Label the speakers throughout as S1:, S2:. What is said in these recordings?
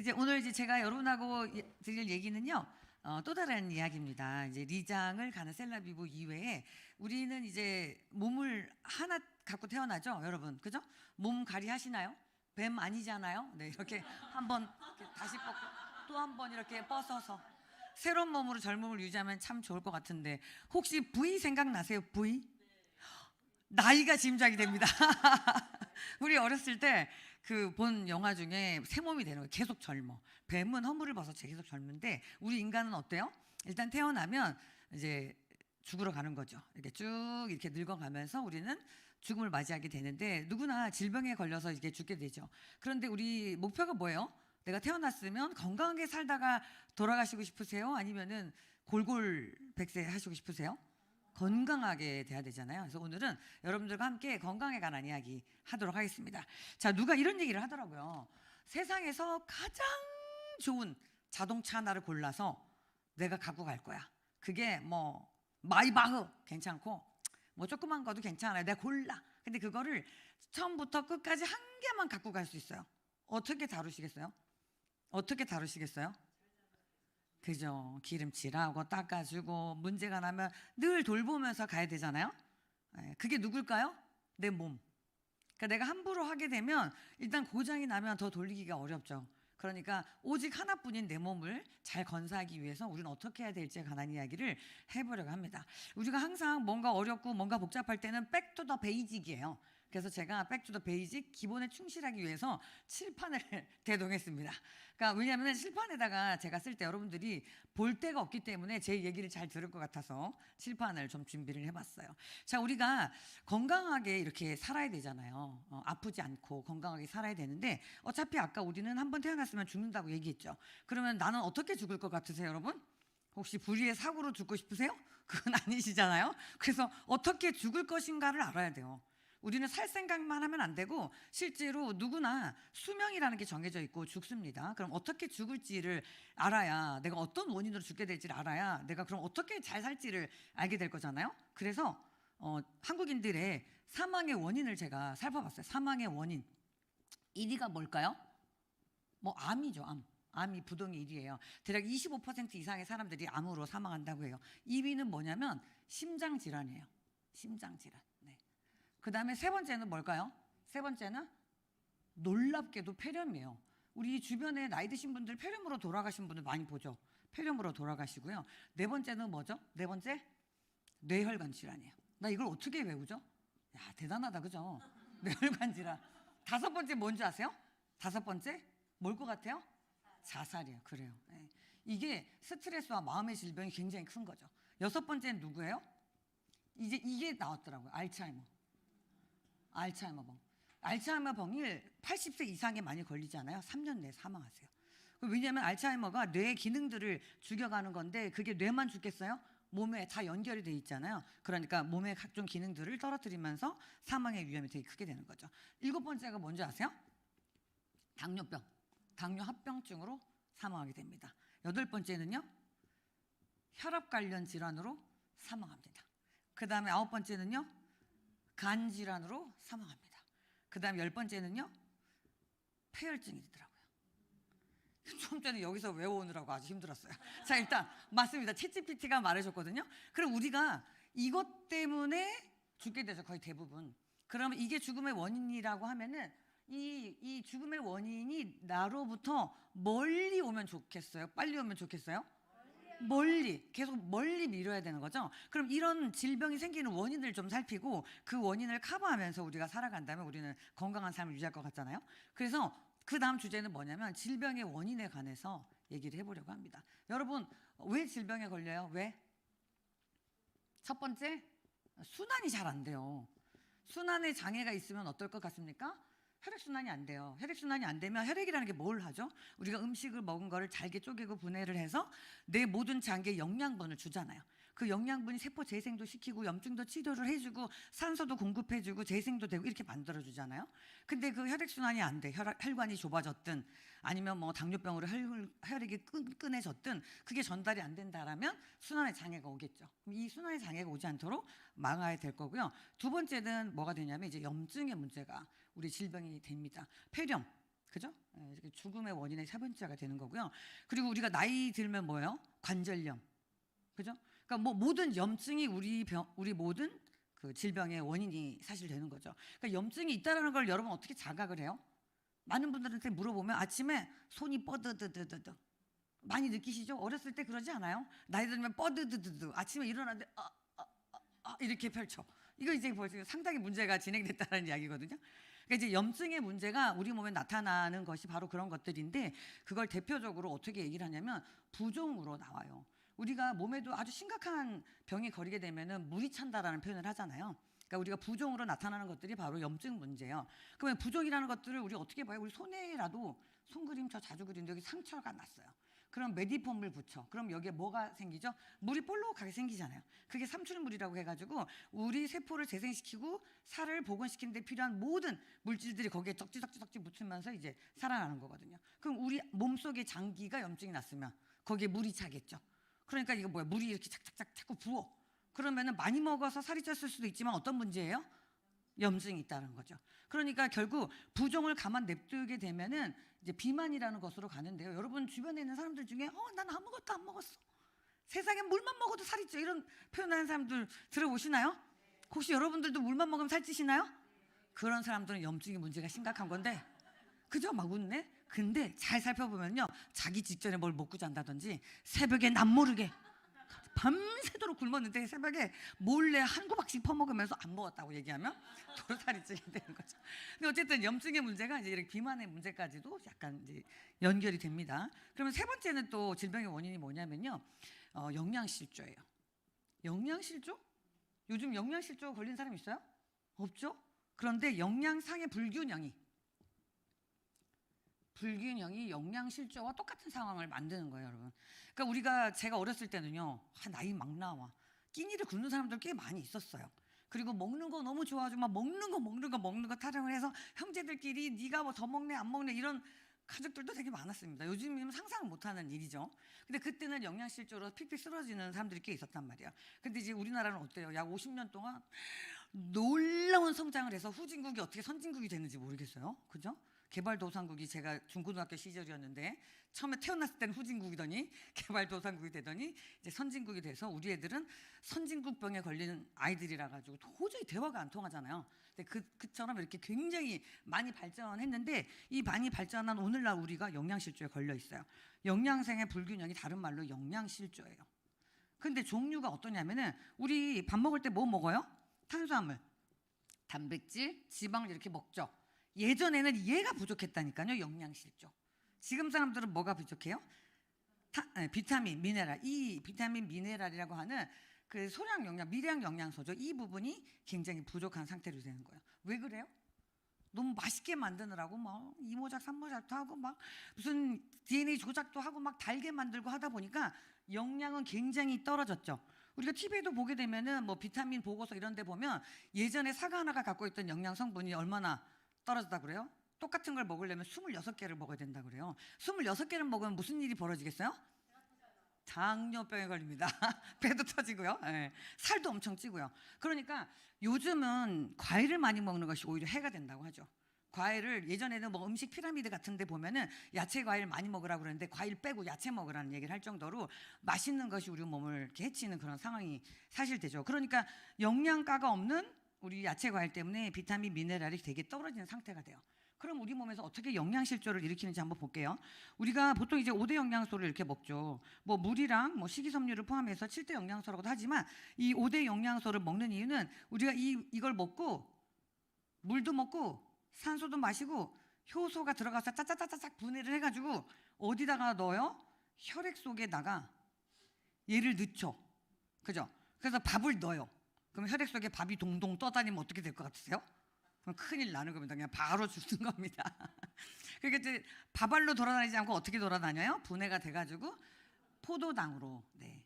S1: 이제 오늘 이제 제가 여러분하고 드릴 얘기는요. 또 다른 이야기입니다. 이제 리장을 가는 셀라비브 이외에 우리는 이제 몸을 하나 갖고 태어나죠, 여러분. 그죠? 몸 하시나요? 뱀 아니잖아요. 네, 이렇게 한번 다시 뻗고 또 한 번 이렇게 뻗어서 새로운 몸으로 젊음을 유지하면 참 좋을 것 같은데 혹시 V 생각나세요? V? 나이가 짐작이 됩니다. 우리 어렸을 때 그 본 영화 중에 새 몸이 되는 거예요. 계속 젊어. 뱀은 허물을 벗어 계속 젊은데 우리 인간은 어때요? 일단 태어나면 이제 죽으러 가는 거죠. 이렇게 쭉 이렇게 늙어가면서 우리는 죽음을 맞이하게 되는데 누구나 질병에 걸려서 이게 죽게 되죠. 그런데 우리 목표가 뭐예요? 내가 태어났으면 건강하게 살다가 돌아가시고 싶으세요? 아니면은 골골백세 하시고 싶으세요? 건강하게 돼야 되잖아요. 그래서 오늘은 여러분들과 함께 건강에 관한 이야기 하도록 하겠습니다. 자, 누가 이런 얘기를 하더라고요. 세상에서 가장 좋은 자동차 하나를 골라서 내가 갖고 갈 거야. 그게 뭐 마이바흐 괜찮고 뭐 조그만 거도 괜찮아요. 내가 골라. 근데 그거를 처음부터 끝까지 한 개만 갖고 갈 수 있어요. 어떻게 다루시겠어요? 어떻게 다루시겠어요? 그죠. 기름칠하고 닦아주고 문제가 나면 늘 돌보면서 가야 되잖아요. 그게 누굴까요? 내 몸. 그러니까 내가 함부로 하게 되면 일단 고장이 나면 더 돌리기가 어렵죠. 그러니까 오직 하나뿐인 내 몸을 잘 건사하기 위해서 우리는 어떻게 해야 될지에 관한 이야기를 해보려고 합니다. 우리가 항상 뭔가 어렵고 뭔가 복잡할 때는 back to the basic이에요. 그래서 제가 back to the basic 기본에 충실하기 위해서 칠판을 대동했습니다. 그러니까 왜냐하면 칠판에다가 제가 쓸 때 여러분들이 볼 데가 없기 때문에 제 얘기를 잘 들을 것 같아서 칠판을 좀 준비를 해봤어요. 자, 우리가 건강하게 이렇게 살아야 되잖아요. 아프지 않고 건강하게 살아야 되는데 어차피 아까 우리는 한번 태어났으면 죽는다고 얘기했죠. 그러면 나는 어떻게 죽을 것 같으세요, 여러분? 혹시 불의의 사고로 죽고 싶으세요? 그건 아니시잖아요. 그래서 어떻게 죽을 것인가를 알아야 돼요. 우리는 살 생각만 하면 안 되고 실제로 누구나 수명이라는 게 정해져 있고 죽습니다. 그럼 어떻게 죽을지를 알아야 내가 어떤 원인으로 죽게 될지를 알아야 내가 그럼 어떻게 잘 살지를 알게 될 거잖아요. 그래서 한국인들의 사망의 원인을 제가 살펴봤어요. 사망의 원인 1위가 뭘까요? 뭐 암이죠. 암이 부동의 1위예요. 대략 25% 이상의 사람들이 암으로 사망한다고 해요. 2위는 뭐냐면 심장질환이에요. 심장질환. 네. 그 다음에 세 번째는 뭘까요? 세 번째는 놀랍게도 폐렴이에요. 우리 주변에 나이 드신 분들 폐렴으로 돌아가신 분들 많이 보죠. 폐렴으로 돌아가시고요. 네 번째는 뭐죠? 네 번째 뇌혈관 질환이에요. 나 이걸 어떻게 외우죠? 야, 대단하다, 그죠? 뇌혈관 질환. 다섯 번째 뭔지 아세요? 다섯 번째 뭘 것 같아요? 자살이에요. 그래요. 네. 이게 스트레스와 마음의 질병이 굉장히 큰 거죠. 여섯 번째는 누구예요? 이제 이게 나왔더라고요. 알츠하이머병. 알츠하이머병이 80세 이상에 많이 걸리잖아요. 3년 내에 사망하세요. 왜냐하면 알츠하이머가 뇌의 기능들을 죽여가는 건데 그게 뇌만 죽겠어요? 몸에 다 연결이 돼 있잖아요. 그러니까 몸의 각종 기능들을 떨어뜨리면서 사망의 위험이 되게 크게 되는 거죠. 일곱 번째가 뭔지 아세요? 당뇨병. 당뇨합병증으로 사망하게 됩니다. 여덟 번째는요. 혈압 관련 질환으로 사망합니다. 그 다음에 아홉 번째는요. 간 질환으로 사망합니다. 그 다음 열 번째는요. 폐혈증이더라고요. 좀 전에 여기서 외워오느라고 아주 힘들었어요. 자, 일단 맞습니다. 챗GPT가 말해줬거든요. 그럼 우리가 이것 때문에 죽게 되죠. 거의 대부분. 그러면 이게 죽음의 원인이라고 하면은 이 죽음의 원인이 나로부터 멀리 오면 좋겠어요? 빨리 오면 좋겠어요? 멀리, 계속 멀리 미뤄야 되는 거죠. 그럼 이런 질병이 생기는 원인을 좀 살피고 그 원인을 커버하면서 우리가 살아간다면 우리는 건강한 삶을 유지할 것 같잖아요. 그래서 그 다음 주제는 뭐냐면 질병의 원인에 관해서 얘기를 해보려고 합니다. 여러분, 왜 질병에 걸려요? 왜? 첫 번째, 순환이 잘 안 돼요. 순환에 장애가 있으면 어떨 것 같습니까? 혈액순환이 안 돼요. 혈액순환이 안 되면 혈액이라는 게 뭘 하죠? 우리가 음식을 먹은 거를 잘게 쪼개고 분해를 해서 내 모든 장기에 영양분을 주잖아요. 그 영양분이 세포 재생도 시키고 염증도 치료를 해주고 산소도 공급해주고 재생도 되고 이렇게 만들어주잖아요. 근데 그 혈액순환이 안 돼. 혈관이 좁아졌든 아니면 뭐 당뇨병으로 혈액이 끈해졌든 그게 전달이 안 된다라면 순환의 장애가 오겠죠. 이 순환의 장애가 오지 않도록 막아야 될 거고요. 두 번째는 뭐가 되냐면 이제 염증의 문제가 우리 질병이 됩니다. 폐렴. 그죠? 예, 이렇게 죽음의 원인의 세 번째가 되는 거고요. 그리고 우리가 나이 들면 뭐예요? 관절염. 그죠? 그러니까 뭐 모든 염증이 우리 모든 그 질병의 원인이 사실 되는 거죠. 그러니까 염증이 있다라는 걸 여러분 어떻게 자각을 해요? 많은 분들한테 물어보면 아침에 손이 뻐드드드드드 많이 느끼시죠? 어렸을 때 그러지 않아요? 나이 들면 뻐드드드드 아침에 일어났는데 이렇게 펼쳐. 이거 이제 벌써 상당히 문제가 진행됐다는 이야기거든요. 그러니까 이제 염증의 문제가 우리 몸에 나타나는 것이 바로 그런 것들인데 그걸 대표적으로 어떻게 얘기를 하냐면 부종으로 나와요. 우리가 몸에도 아주 심각한 병이 걸리게 되면은 물이 찬다라는 표현을 하잖아요. 그러니까 우리가 부종으로 나타나는 것들이 바로 염증 문제예요. 그러면 부종이라는 것들을 우리 어떻게 봐요? 우리 손에라도 손그림 저 자주 그리는데 여기 상처가 났어요. 그럼 메디폼을 붙여. 그럼 여기에 뭐가 생기죠? 물이 볼록하게 생기잖아요. 그게 삼출물이라고 해가지고 우리 세포를 재생시키고 살을 복원시키는 데 필요한 모든 물질들이 거기에 덕지덕지 묻히면서 이제 살아나는 거거든요. 그럼 우리 몸속에 장기가 염증이 났으면 거기에 물이 차겠죠. 그러니까 이거 뭐야? 물이 이렇게 착착착 자꾸 부어. 그러면은 많이 먹어서 살이 쪘을 수도 있지만 어떤 문제예요? 염증이 있다는 거죠. 그러니까 결국 부종을 가만 냅두게 되면은 이제 비만이라는 것으로 가는데요. 여러분 주변에 있는 사람들 중에 난 아무것도 안 먹었어. 세상에 물만 먹어도 살이 쪄. 이런 표현하는 사람들 들어보시나요? 혹시 여러분들도 물만 먹으면 살찌시나요? 그런 사람들은 염증의 문제가 심각한 건데 그죠? 막 웃네? 근데 잘 살펴보면요. 자기 직전에 뭘 먹고 잔다든지 새벽에 남모르게 밤새도록 굶었는데 새벽에 몰래 한 구박씩 퍼먹으면서 안 먹었다고 얘기하면 도살이 찌게 되는 거죠. 근데 어쨌든 염증의 문제가 이제 이렇게 비만의 문제까지도 약간 이제 연결이 됩니다. 그러면 세 번째는 또 질병의 원인이 뭐냐면요. 영양실조예요. 영양실조? 요즘 영양실조 걸린 사람 있어요? 없죠? 그런데 영양상의 불균형이 영양실조와 똑같은 상황을 만드는 거예요, 여러분. 그러니까 제가 어렸을 때는요, 나이 막 나와. 끼니를 굶는 사람들 꽤 많이 있었어요. 그리고 먹는 거 너무 좋아가지고 막 먹는 거 타령을 해서 형제들끼리 네가 뭐 더 먹네 안 먹네 이런 가족들도 되게 많았습니다. 요즘이면 상상을 못하는 일이죠. 근데 그때는 영양실조로 픽픽 쓰러지는 사람들이 꽤 있었단 말이에요. 근데 이제 우리나라는 어때요? 약 50년 동안 놀라운 성장을 해서 후진국이 어떻게 선진국이 됐는지 모르겠어요. 그죠? 개발도상국이 제가 중고등학교 시절이었는데 처음에 태어났을 때는 후진국이더니 개발도상국이 되더니 이제 선진국이 돼서 우리 애들은 선진국병에 걸리는 아이들이라 가지고 도저히 대화가 안 통하잖아요. 근데 그처럼 이렇게 굉장히 많이 발전했는데 이 많이 발전한 오늘날 우리가 영양실조에 걸려 있어요. 영양생의 불균형이 다른 말로 영양실조예요. 근데 종류가 어떠냐면은 우리 밥 먹을 때 뭐 먹어요? 탄수화물, 단백질, 지방을 이렇게 먹죠. 예전에는 얘가 부족했다니까요. 영양실조. 지금 사람들은 뭐가 부족해요? 비타민, 미네랄. 이 비타민, 미네랄이라고 하는 그 소량 영양, 미량 영양소죠. 이 부분이 굉장히 부족한 상태로 되는 거예요. 왜 그래요? 너무 맛있게 만드느라고 막 이모작 삼모작도 하고 막 무슨 DNA 조작도 하고 막 달게 만들고 하다 보니까 영양은 굉장히 떨어졌죠. 우리가 TV에도 보게 되면은 뭐 비타민 보고서 이런 데 보면 예전에 사과 하나가 갖고 있던 영양 성분이 얼마나 떨어졌다 그래요? 똑같은 걸 먹으려면 26개를 먹어야 된다 그래요. 26개를 먹으면 무슨 일이 벌어지겠어요? 당뇨병에 걸립니다. 배도 터지고요. 네. 살도 엄청 찌고요. 그러니까 요즘은 과일을 많이 먹는 것이 오히려 해가 된다고 하죠. 과일을 예전에는 뭐 음식 피라미드 같은 데 보면은 야채 과일 많이 먹으라고 그러는데 과일 빼고 야채 먹으라는 얘기를 할 정도로 맛있는 것이 우리 몸을 이렇게 해치는 그런 상황이 사실 되죠. 그러니까 영양가가 없는 우리 야채 과일 때문에 비타민, 미네랄이 되게 떨어지는 상태가 돼요. 그럼 우리 몸에서 어떻게 영양실조를 일으키는지 한번 볼게요. 우리가 보통 이제 5대 영양소를 이렇게 먹죠. 뭐 물이랑 뭐 식이섬유를 포함해서 7대 영양소라고도 하지만 이 5대 영양소를 먹는 이유는 우리가 이걸 먹고 물도 먹고 산소도 마시고 효소가 들어가서 짜짜짜짜짝 분해를 해가지고 어디다가 넣어요? 혈액 속에다가 얘를 넣죠. 그죠? 그래서 밥을 넣어요. 그럼 혈액 속에 밥이 동동 떠다니면 어떻게 될 것 같으세요? 그럼 큰일 나는 겁니다. 그냥 바로 죽는 겁니다. 그러니까 이제 밥알로 돌아다니지 않고 어떻게 돌아다녀요? 분해가 돼가지고 포도당으로. 네.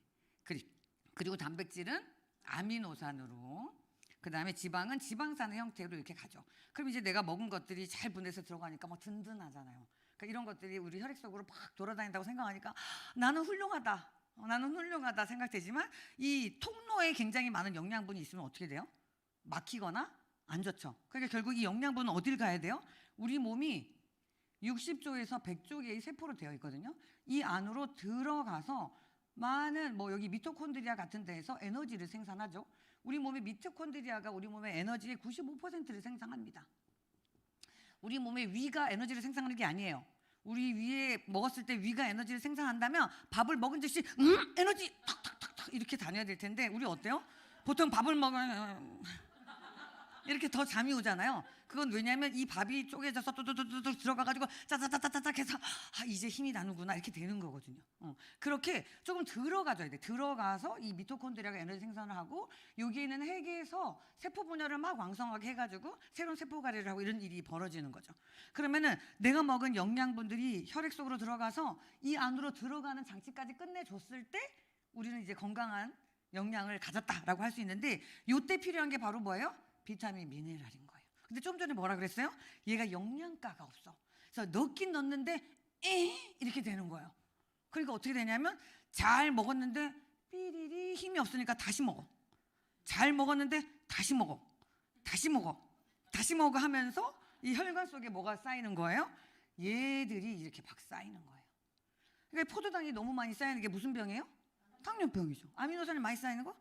S1: 그리고 단백질은 아미노산으로. 그 다음에 지방은 지방산의 형태로 이렇게 가죠. 그럼 이제 내가 먹은 것들이 잘 분해서 들어가니까 막 든든하잖아요. 그러니까 이런 것들이 우리 혈액 속으로 막 돌아다닌다고 생각하니까 나는 훌륭하다 생각되지만 이 통로에 굉장히 많은 영양분이 있으면 어떻게 돼요? 막히거나 안 좋죠. 그러니까 결국 이 영양분은 어딜 가야 돼요? 우리 몸이 60조에서 100조 개의 세포로 되어 있거든요. 이 안으로 들어가서 많은 뭐 여기 미토콘드리아 같은 데에서 에너지를 생산하죠. 우리 몸의 미토콘드리아가 우리 몸의 에너지의 95%를 생산합니다. 우리 몸의 위가 에너지를 생산하는 게 아니에요. 우리 위에 먹었을 때 위가 에너지를 생산한다면 밥을 먹은 듯이 에너지 탁탁탁탁 이렇게 다녀야 될 텐데 우리 어때요? 보통 밥을 먹으면 이렇게 더 잠이 오잖아요. 그건 왜냐하면 이 밥이 쪼개져서 뚜두두두 들어가가지고 짜자자자자작 해서 이제 힘이 나는구나 이렇게 되는 거거든요. 그렇게 조금 들어가줘야 돼. 들어가서 이 미토콘드리아가 에너지 생산을 하고 여기에 있는 핵에서 세포 분열을 막 왕성하게 해가지고 새로운 세포 가래를 하고 이런 일이 벌어지는 거죠. 그러면은 내가 먹은 영양분들이 혈액 속으로 들어가서 이 안으로 들어가는 장치까지 끝내줬을 때 우리는 이제 건강한 영양을 가졌다라고 할 수 있는데 이때 필요한 게 바로 뭐예요? 비타민, 미네랄인 거예요. 근데 좀 전에 뭐라 그랬어요? 얘가 영양가가 없어. 그래서 넣긴 넣는데 이렇게 되는 거예요. 그러니까 어떻게 되냐면 잘 먹었는데 삐리리 힘이 없으니까 다시 먹어. 잘 먹었는데 다시 먹어. 다시 먹어. 다시 먹어 하면서 이 혈관 속에 뭐가 쌓이는 거예요? 얘들이 이렇게 막 쌓이는 거예요. 그러니까 포도당이 너무 많이 쌓이는 게 무슨 병이에요? 당뇨병이죠. 아미노산이 많이 쌓이는 거?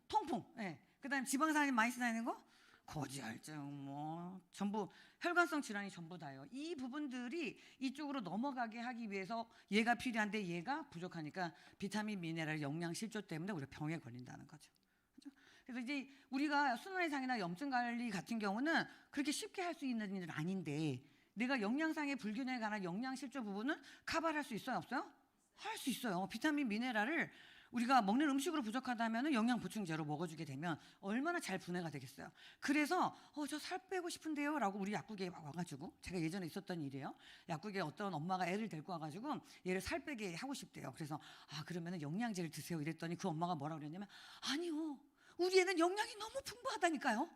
S1: 통풍. 네. 그다음 지방산이 많이 쌓이는 거? 고지혈증 뭐 전부 혈관성 질환이 전부 다예요. 이 부분들이 이쪽으로 넘어가게 하기 위해서 얘가 필요한데 얘가 부족하니까 비타민, 미네랄, 영양 실조 때문에 우리가 병에 걸린다는 거죠. 그렇죠? 그래서 이제 우리가 순환이상이나 염증 관리 같은 경우는 그렇게 쉽게 할 수 있는 일은 아닌데 내가 영양상의 불균형에 관한 영양 실조 부분은 커버할 수 있어요, 없어요? 할 수 있어요. 비타민, 미네랄을 우리가 먹는 음식으로 부족하다면 영양 보충제로 먹어주게 되면 얼마나 잘 분해가 되겠어요. 그래서 저 살 빼고 싶은데요 라고 우리 약국에 와가지고 제가 예전에 있었던 일이에요. 약국에 어떤 엄마가 애를 데리고 와가지고 얘를 살 빼게 하고 싶대요. 그래서 그러면 영양제를 드세요 이랬더니 그 엄마가 뭐라 그랬냐면 아니요 우리 애는 영양이 너무 풍부하다니까요.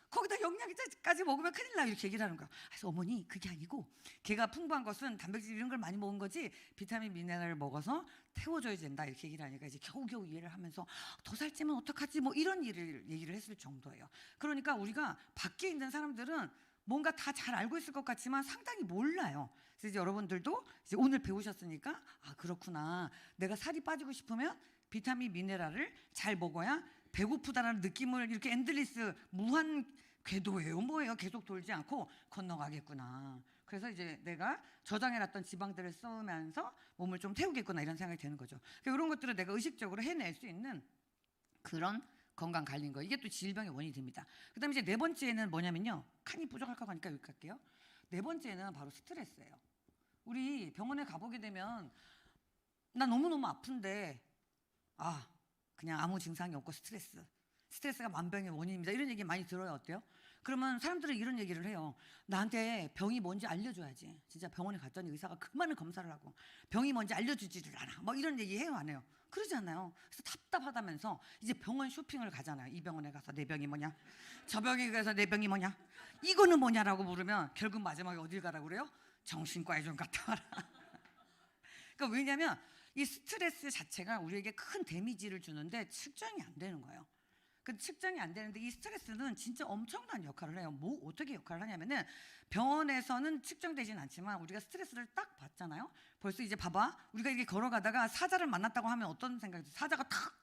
S1: 거기다 영양제까지 먹으면 큰일 나요 이렇게 얘기를 하는 거야. 그래서 어머니 그게 아니고 걔가 풍부한 것은 단백질 이런 걸 많이 먹은 거지 비타민 미네랄을 먹어서 태워줘야 된다 이렇게 얘기를 하니까 이제 겨우겨우 이해를 하면서 더 살찌면 어떡하지 뭐 이런 얘기를 했을 정도예요. 그러니까 우리가 밖에 있는 사람들은 뭔가 다 잘 알고 있을 것 같지만 상당히 몰라요. 그래서 이제 여러분들도 이제 오늘 배우셨으니까 그렇구나 내가 살이 빠지고 싶으면 비타민 미네랄을 잘 먹어야 배고프다라는 느낌을 이렇게 엔들리스 무한 궤도예요. 뭐예요? 계속 돌지 않고 건너가겠구나. 그래서 이제 내가 저장해놨던 지방들을 써면서 몸을 좀 태우겠구나 이런 생각이 드는 거죠. 그러니까 이런 것들을 내가 의식적으로 해낼 수 있는 그런 건강 관리인 거예요. 이게 또 질병의 원인이 됩니다. 그다음에 이제 네 번째는 뭐냐면요. 칸이 부족할까 하니까 여기 갈게요. 네 번째는 바로 스트레스예요. 우리 병원에 가보게 되면 나 너무너무 아픈데 그냥 아무 증상이 없고 스트레스가 만병의 원인입니다. 이런 얘기 많이 들어요. 어때요? 그러면 사람들은 이런 얘기를 해요. 나한테 병이 뭔지 알려줘야지. 진짜 병원에 갔더니 의사가 그 많은 검사를 하고 병이 뭔지 알려주지를 않아. 뭐 이런 얘기 해요, 안 해요? 그러지 않아요. 그래서 답답하다면서 이제 병원 쇼핑을 가잖아요. 이 병원에 가서 내 병이 뭐냐? 저 병에 가서 내 병이 뭐냐? 이거는 뭐냐라고 물으면 결국 마지막에 어딜 가라고 그래요? 정신과에 좀 갔다 와라. 그러니까 왜냐하면 이 스트레스 자체가 우리에게 큰 데미지를 주는데 측정이 안 되는 거예요. 그 측정이 안 되는데 이 스트레스는 진짜 엄청난 역할을 해요. 뭐 어떻게 역할을 하냐면은 병원에서는 측정되진 않지만 우리가 스트레스를 딱 받잖아요. 벌써 이제 봐봐. 우리가 이렇게 걸어가다가 사자를 만났다고 하면 어떤 생각이 들어요? 사자가 탁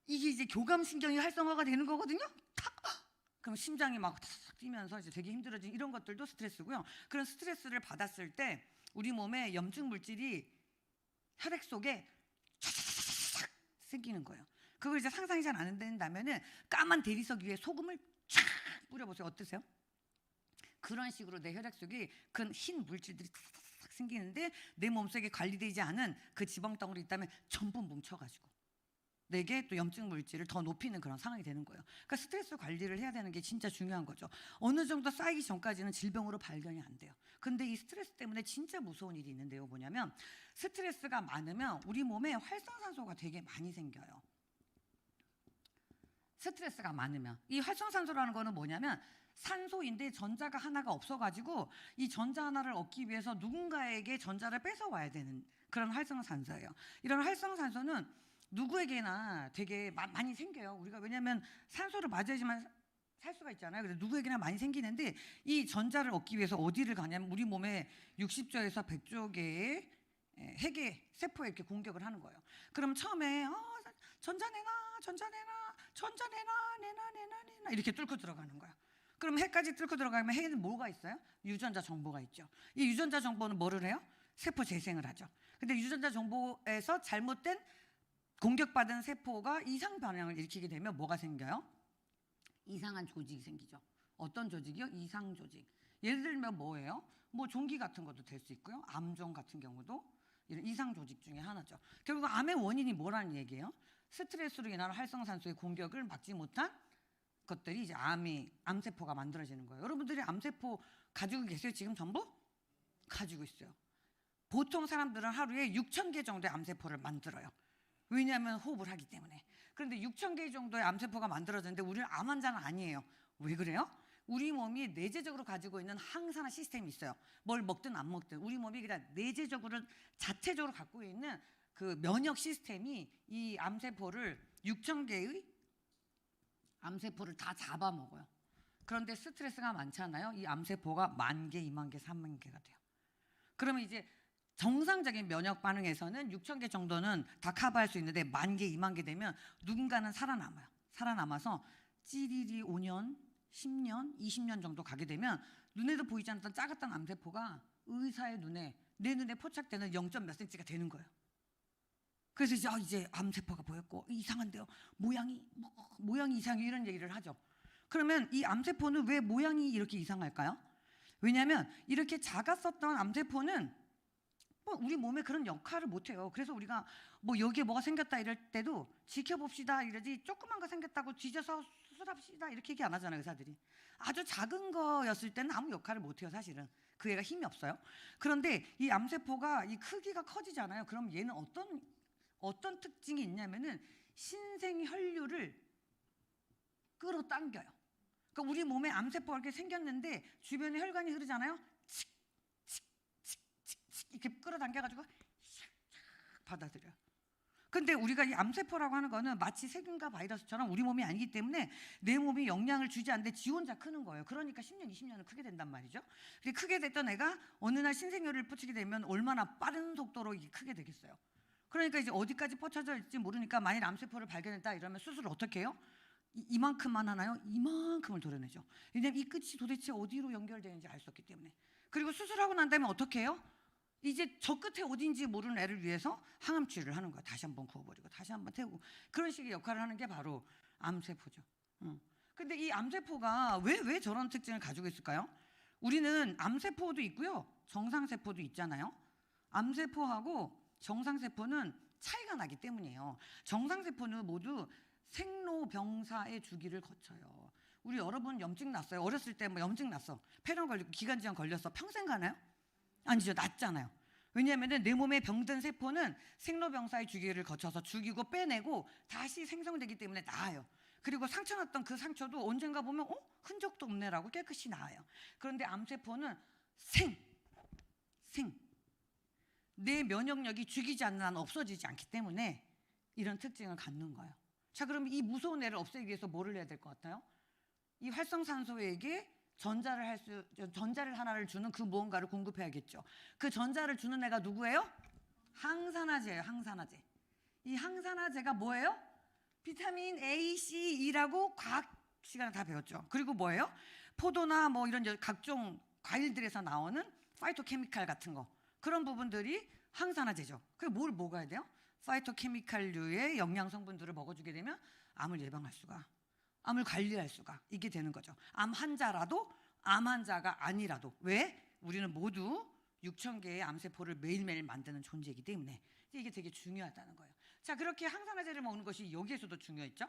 S1: 이게 이제 교감신경이 활성화가 되는 거거든요. 탁 그럼 심장이 막 탁 뛰면서 이제 되게 힘들어지는 이런 것들도 스트레스고요. 그런 스트레스를 받았을 때 우리 몸에 염증 물질이 혈액 속에 촥 생기는 거예요. 그걸 이제 상상이 잘 안 된다면은 까만 대리석 위에 소금을 쫙 뿌려보세요. 어떠세요? 그런 식으로 내 혈액 속에 큰 흰 물질들이 탁 생기는데 내 몸속에 관리되지 않은 그 지방 덩어리 있다면 전부 뭉쳐가지고 내게 또 염증 물질을 더 높이는 그런 상황이 되는 거예요. 그러니까 스트레스 관리를 해야 되는 게 진짜 중요한 거죠. 어느 정도 쌓이기 전까지는 질병으로 발견이 안 돼요. 근데 이 스트레스 때문에 진짜 무서운 일이 있는데요. 뭐냐면 스트레스가 많으면 우리 몸에 활성산소가 되게 많이 생겨요. 스트레스가 많으면 이 활성산소라는 거는 뭐냐면 산소인데 전자가 하나가 없어가지고 이 전자 하나를 얻기 위해서 누군가에게 전자를 뺏어와야 되는 그런 활성산소예요. 이런 활성산소는 누구에게나 되게 많이 생겨요. 우리가 왜냐하면 산소를 맞아야지만 살 수가 있잖아요. 그래서 누구에게나 많이 생기는데 이 전자를 얻기 위해서 어디를 가냐면 우리 몸에 60조에서 100조 개의 핵의 세포에 이렇게 공격을 하는 거예요. 그럼 처음에 전자 내놔, 전자 내놔, 전자 내놔, 내놔 이렇게 뚫고 들어가는 거예요. 그럼 핵까지 뚫고 들어가면 핵에는 뭐가 있어요? 유전자 정보가 있죠. 이 유전자 정보는 뭐를 해요? 세포 재생을 하죠. 근데 유전자 정보에서 잘못된 공격받은 세포가 이상 반응을 일으키게 되면 뭐가 생겨요? 이상한 조직이 생기죠. 어떤 조직이요? 이상 조직. 예를 들면 뭐예요? 뭐 종기 같은 것도 될 수 있고요. 암종 같은 경우도 이런 이상 조직 중에 하나죠. 결국 암의 원인이 뭐라는 얘기예요? 스트레스로 인한 활성산소의 공격을 막지 못한 것들이 이제 암세포가 만들어지는 거예요. 여러분들이 암세포 가지고 계세요? 지금 전부? 가지고 있어요. 보통 사람들은 하루에 6,000개 정도의 암세포를 만들어요. 왜냐하면 호흡을 하기 때문에. 그런데 6,000개 정도의 암세포가 만들어졌는데 우리는 암 환자는 아니에요. 왜 그래요? 우리 몸이 내재적으로 가지고 있는 항산화 시스템이 있어요. 뭘 먹든 안 먹든 우리 몸이 그냥 내재적으로 자체적으로 갖고 있는 그 면역 시스템이 이 암세포를 6,000개의 암세포를 다 잡아먹어요. 그런데 스트레스가 많잖아요. 이 암세포가 10,000개, 20,000개, 30,000개가 돼요. 그러면 이제 정상적인 면역 반응에서는 6,000개 정도는 다 커버할 수 있는데 10,000개, 20,000개 되면 누군가는 살아남아요. 살아남아서 찌리리 5년, 10년, 20년 정도 가게 되면 눈에도 보이지 않았던 작았던 암세포가 의사의 눈에 내 눈에 포착되는 0. 몇 cm가 되는 거예요. 그래서 이제 암세포가 보였고 이상한데요. 모양이 이상해 이런 얘기를 하죠. 그러면 이 암세포는 왜 모양이 이렇게 이상할까요? 왜냐하면 이렇게 작았었던 암세포는 우리 몸에 그런 역할을 못해요. 그래서 우리가 뭐 여기에 뭐가 생겼다 이럴 때도 지켜봅시다 이러지 조그만 거 생겼다고 뒤져서 수술합시다 이렇게 얘기 안 하잖아요. 의사들이. 아주 작은 거였을 때는 아무 역할을 못해요. 사실은. 그 애가 힘이 없어요. 그런데 이 암세포가 이 크기가 커지잖아요. 그럼 얘는 어떤 특징이 있냐면은 신생혈류를 끌어당겨요. 그러니까 우리 몸에 암세포가 이렇게 생겼는데 주변에 혈관이 흐르잖아요. 이렇게 끌어당겨가지고 받아들여요. 근데 우리가 이 암세포라고 하는 거는 마치 세균과 바이러스처럼 우리 몸이 아니기 때문에 내 몸이 영향을 주지 않는데 지 혼자 크는 거예요. 그러니까 10년, 20년은 크게 된단 말이죠. 크게 됐던 애가 어느 날 신생혈을 퍼치게 되면 얼마나 빠른 속도로 크게 되겠어요. 그러니까 이제 어디까지 퍼쳐질지 모르니까 만일 암세포를 발견했다 이러면 수술을 어떻게 해요? 이만큼만 하나요? 이만큼을 도려내죠. 왜냐하면 이 끝이 도대체 어디로 연결되는지 알 수 없기 때문에. 그리고 수술하고 난 다음에 어떻게 해요? 이제 저 끝에 어딘지 모르는 애를 위해서 항암 치료를 하는 거야. 다시 한번 그어버리고 다시 한번 태우고 그런 식의 역할을 하는 게 바로 암세포죠. 근데 이 암세포가 왜 저런 특징을 가지고 있을까요? 우리는 암세포도 있고요. 정상세포도 있잖아요. 암세포하고 정상세포는 차이가 나기 때문이에요. 정상세포는 모두 생로병사의 주기를 거쳐요. 우리 여러분 염증 났어요. 어렸을 때 뭐 염증 났어. 폐렴 걸리고 기관지염 걸렸어. 평생 가나요? 아니죠. 낫잖아요. 왜냐하면 내 몸에 병든 세포는 생로병사의 주기를 거쳐서 죽이고 빼내고 다시 생성되기 때문에 나아요. 그리고 상처 났던 그 상처도 언젠가 보면 흔적도 없네라고 깨끗이 나아요. 그런데 암세포는 내 면역력이 죽이지 않는 한 없어지지 않기 때문에 이런 특징을 갖는 거예요. 자, 그럼 이 무서운 애를 없애기 위해서 뭐를 해야 될 것 같아요? 이 활성산소에게 전자를 하나를 주는 그 무언가를 공급해야겠죠. 그 전자를 주는 애가 누구예요? 항산화제예요. 항산화제. 이 항산화제가 뭐예요? 비타민 A, C, E라고 과학 시간에 다 배웠죠. 그리고 뭐예요? 포도나 뭐 이런 각종 과일들에서 나오는 파이토케미칼 같은 거. 그런 부분들이 항산화제죠. 그게 뭘 먹어야 돼요? 파이토케미칼류의 영양 성분들을 먹어주게 되면 암을 예방할 수가, 암을 관리할 수가 있게 되는 거죠. 암 환자라도 암 환자가 아니라도. 왜? 우리는 모두 6,000개의 암세포를 매일매일 만드는 존재이기 때문에 이게 되게 중요하다는 거예요. 자, 그렇게 항산화제를 먹는 것이 여기에서도 중요했죠.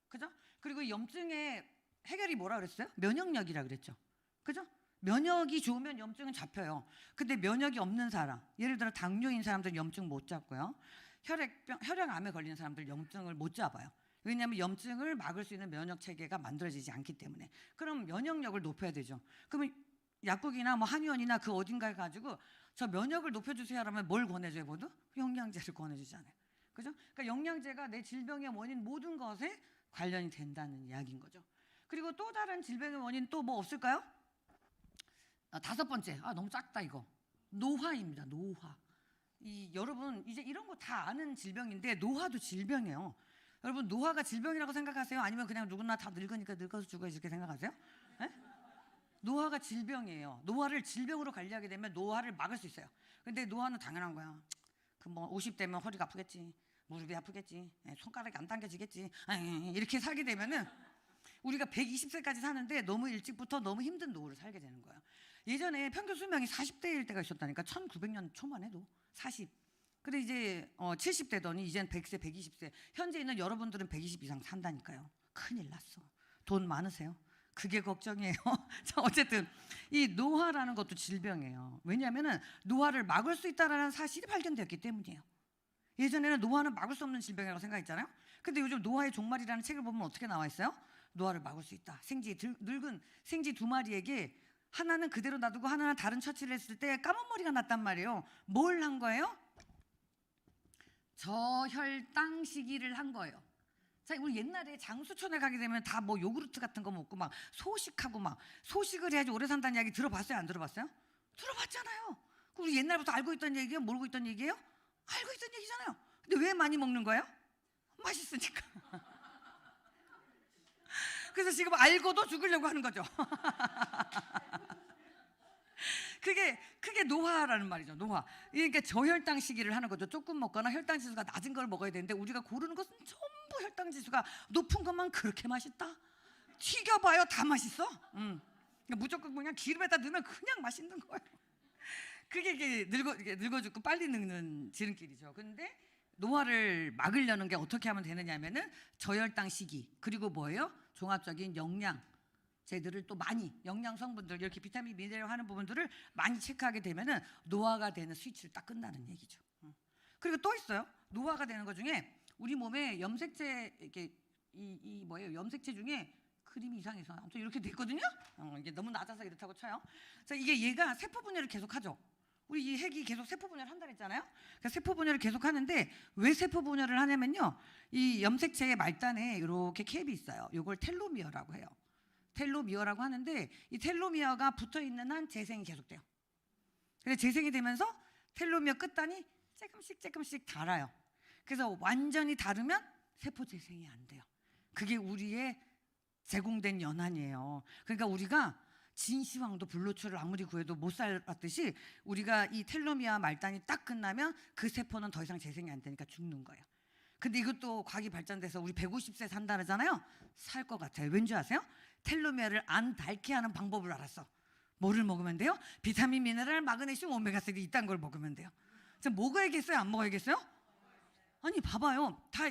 S1: 그죠? 그리고 염증의 해결이 뭐라 그랬어요? 면역력이라 그랬죠. 그죠? 면역이 좋으면 염증은 잡혀요. 근데 면역이 없는 사람, 예를 들어 당뇨인 사람들은 염증 못 잡고요. 혈액암에 걸리는 사람들 염증을 못 잡아요. 왜냐하면 염증을 막을 수 있는 면역 체계가 만들어지지 않기 때문에. 그럼 면역력을 높여야 되죠. 그러면 약국이나 뭐 한의원이나 그 어딘가에 가지고 저 면역을 높여주세요 하면 뭘 권해줘요? 모두 영양제를 권해주잖아요. 그죠? 그러니까 영양제가 내 질병의 원인 모든 것에 관련이 된다는 이야기인 거죠. 그리고 또 다른 질병의 원인 또 뭐 없을까요? 다섯 번째, 너무 작다 이거. 노화입니다. 노화. 여러분 이제 이런 거 다 아는 질병인데 노화도 질병이에요. 여러분 노화가 질병이라고 생각하세요? 아니면 그냥 누구나 다 늙으니까 늙어서 죽어야지 이렇게 생각하세요? 네? 노화가 질병이에요. 노화를 질병으로 관리하게 되면 노화를 막을 수 있어요. 근데 노화는 당연한 거야. 그 뭐 50대면 허리가 아프겠지, 무릎이 아프겠지, 손가락이 안 당겨지겠지, 이렇게 살게 되면은 우리가 120세까지 사는데 너무 일찍부터 너무 힘든 노후를 살게 되는 거예요. 예전에 평균 수명이 40대일 때가 있었다니까. 1900년 초만 해도 40. 근데 이제 70대더니 이젠 100세, 120세. 현재 있는 여러분들은 120 이상 산다니까요. 큰일 났어. 돈 많으세요? 그게 걱정이에요. 자, 어쨌든 이 노화라는 것도 질병이에요. 왜냐하면은 노화를 막을 수 있다라는 사실이 발견되었기 때문이에요. 예전에는 노화는 막을 수 없는 질병이라고 생각했잖아요. 근데 요즘 노화의 종말이라는 책을 보면 어떻게 나와 있어요? 노화를 막을 수 있다. 늙은 생쥐 두 마리에게 하나는 그대로 놔두고 하나는 다른 처치를 했을 때 까만 머리가 났단 말이에요. 뭘 한 거예요? 저혈당 시기를 한 거예요. 자, 우리 옛날에 장수촌에 가게 되면 다 뭐 요구르트 같은 거 먹고 막 소식하고 막 소식을 해야지 오래 산다는 이야기 들어봤어요? 안 들어봤어요? 들어봤잖아요. 우리 옛날부터 알고 있던 얘기예요? 모르고 있던 얘기예요? 알고 있던 얘기잖아요. 근데 왜 많이 먹는 거예요? 맛있으니까. 그래서 지금 알고도 죽으려고 하는 거죠. 그게 노화라는 말이죠. 노화. 그러니까 저혈당 시기를 하는 거죠. 조금 먹거나 혈당 지수가 낮은 걸 먹어야 되는데 우리가 고르는 것은 전부 혈당 지수가 높은 것만 그렇게 맛있다. 튀겨봐요, 다 맛있어. 그러니까 무조건 그냥 기름에다 넣으면 그냥 맛있는 거예요. 그게 이게 늙어 죽고 빨리 늙는 지름길이죠. 근데 노화를 막으려는 게 어떻게 하면 되느냐면은 저혈당 시기, 그리고 뭐예요? 종합적인 영양제들을 또 많이, 영양 성분들, 이렇게 비타민, 미네랄 하는 부분들을 많이 체크하게 되면은 노화가 되는 스위치를 딱 끝나는 얘기죠. 그리고 또 있어요. 노화가 되는 것 중에 우리 몸에 염색체, 이렇게 이 뭐예요? 염색체 중에 그림이 이상해서 아무튼 이렇게 됐거든요. 이게 너무 낮아서 이렇다고 쳐요. 자, 이게 얘가 세포 분열을 계속하죠. 우리 이 핵이 계속 세포 분열을 한다 그랬잖아요. 그러니까 세포 분열을 계속 하는데 왜 세포 분열을 하냐면요, 이 염색체의 말단에 이렇게 캡이 있어요. 이걸 텔로미어라고 해요. 텔로미어라고 하는데 이 텔로미어가 붙어 있는 한 재생이 계속돼요. 그래서 재생이 되면서 텔로미어 끝단이 조금씩 닳아요. 그래서 완전히 닳으면 세포 재생이 안 돼요. 그게 우리의 제공된 연한이에요. 그러니까 우리가 진시황도 불로초를 아무리 구해도 못 살았듯이 우리가 이 텔로미어 말단이 딱 끝나면 그 세포는 더 이상 재생이 안 되니까 죽는 거예요. 근데 이것도 과학이 발전돼서 우리 150세 산다 그러잖아요. 살 것 같아요. 왠지 아세요? 텔로미어를 안 닳게 하는 방법을 알았어. 뭐를 먹으면 돼요? 비타민, 미네랄, 마그네슘, 오메가3 이딴 걸 먹으면 돼요. 자, 먹어야겠어요? 안 먹어야겠어요? 아니 봐봐요. 다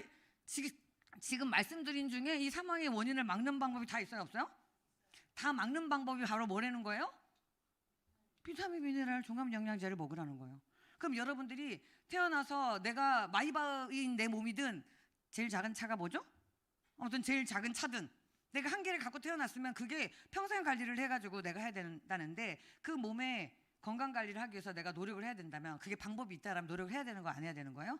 S1: 지금 말씀드린 중에 이 사망의 원인을 막는 방법이 다 있어요? 없어요? 다 막는 방법이 바로 뭐라는 거예요? 비타민, 미네랄, 종합 영양제를 먹으라는 거예요. 그럼 여러분들이 태어나서 내가 마이바흐인 내 몸이든 제일 작은 차가 뭐죠? 아무튼 제일 작은 차든 내가 한 개를 갖고 태어났으면 그게 평생 관리를 해가지고 내가 해야 된다는데, 그 몸의 건강 관리를 하기 위해서 내가 노력을 해야 된다면 그게 방법이 있다라면 노력을 해야 되는 거 안 해야 되는 거예요?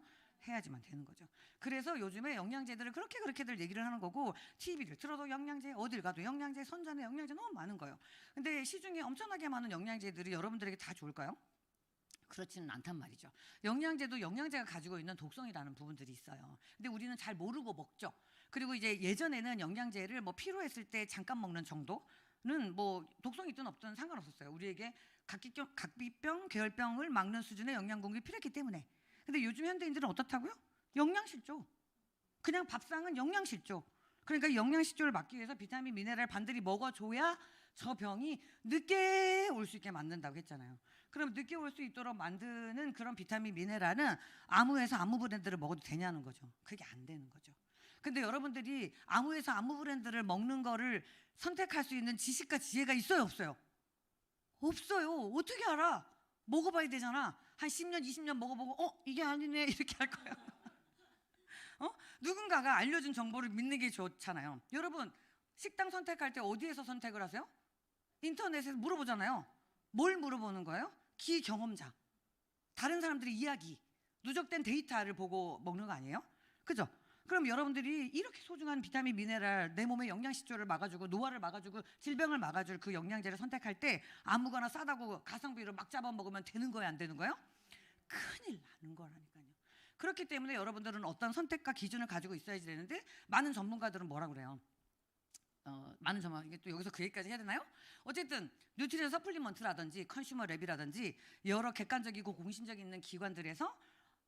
S1: 해야지만 되는 거죠. 그래서 요즘에 영양제들을 그렇게들 얘기를 하는 거고, TV를 틀어도 영양제, 어딜 가도 영양제, 선전에 영양제 너무 많은 거예요. 근데 시중에 엄청나게 많은 영양제들이 여러분들에게 다 좋을까요? 그렇지는 않단 말이죠. 영양제도 영양제가 가지고 있는 독성이라는 부분들이 있어요. 근데 우리는 잘 모르고 먹죠. 그리고 이제 예전에는 영양제를 뭐 필요했을 때 잠깐 먹는 정도는 뭐 독성이 있든 없든 상관없었어요. 우리에게 각비병, 계열병을 막는 수준의 영양 공급이 필요했기 때문에. 근데 요즘 현대인들은 어떻다고요? 영양실조. 그냥 밥상은 영양실조. 그러니까 영양실조를 막기 위해서 비타민, 미네랄 반드시 먹어줘야 저 병이 늦게 올 수 있게 만든다고 했잖아요. 그럼 늦게 올 수 있도록 만드는 그런 비타민, 미네랄은 아무 회사, 아무 브랜드를 먹어도 되냐는 거죠. 그게 안 되는 거죠. 근데 여러분들이 아무 회사, 아무 브랜드를 먹는 거를 선택할 수 있는 지식과 지혜가 있어요, 없어요? 없어요. 어떻게 알아? 먹어봐야 되잖아. 한 10년, 20년 먹어보고 이게 아니네 이렇게 할 거예요. 누군가가 알려준 정보를 믿는 게 좋잖아요. 여러분, 식당 선택할 때 어디에서 선택을 하세요? 인터넷에서 물어보잖아요. 뭘 물어보는 거예요? 기경험자, 다른 사람들의 이야기, 누적된 데이터를 보고 먹는 거 아니에요? 그죠? 그럼 여러분들이 이렇게 소중한 비타민, 미네랄, 내 몸의 영양실조를 막아주고 노화를 막아주고 질병을 막아줄 그 영양제를 선택할 때 아무거나 싸다고 가성비로 막 잡아먹으면 되는 거예요, 안 되는 거예요? 큰일 나는 거라니까요. 그렇기 때문에 여러분들은 어떤 선택과 기준을 가지고 있어야지 되는데, 많은 전문가들은 뭐라 그래요? 많은 전문가, 이게 또 여기서 그 얘기까지 해야 되나요? 어쨌든 뉴트리션 서플리먼트라든지 컨슈머 랩이라든지 여러 객관적이고 공신력 있는 기관들에서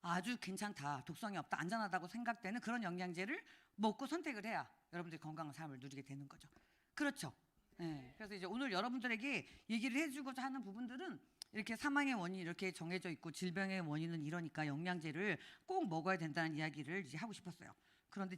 S1: 아주 괜찮다, 독성이 없다, 안전하다고 생각되는 그런 영양제를 먹고 선택을 해야 여러분들이 건강한 삶을 누리게 되는 거죠. 그렇죠? 네. 그래서 이제 오늘 여러분들에게 얘기를 해주고자 하는 부분들은, 이렇게 사망의 원인이 이렇게 정해져 있고 질병의 원인은 이러니까 영양제를 꼭 먹어야 된다는 이야기를 이제 하고 싶었어요. 그런데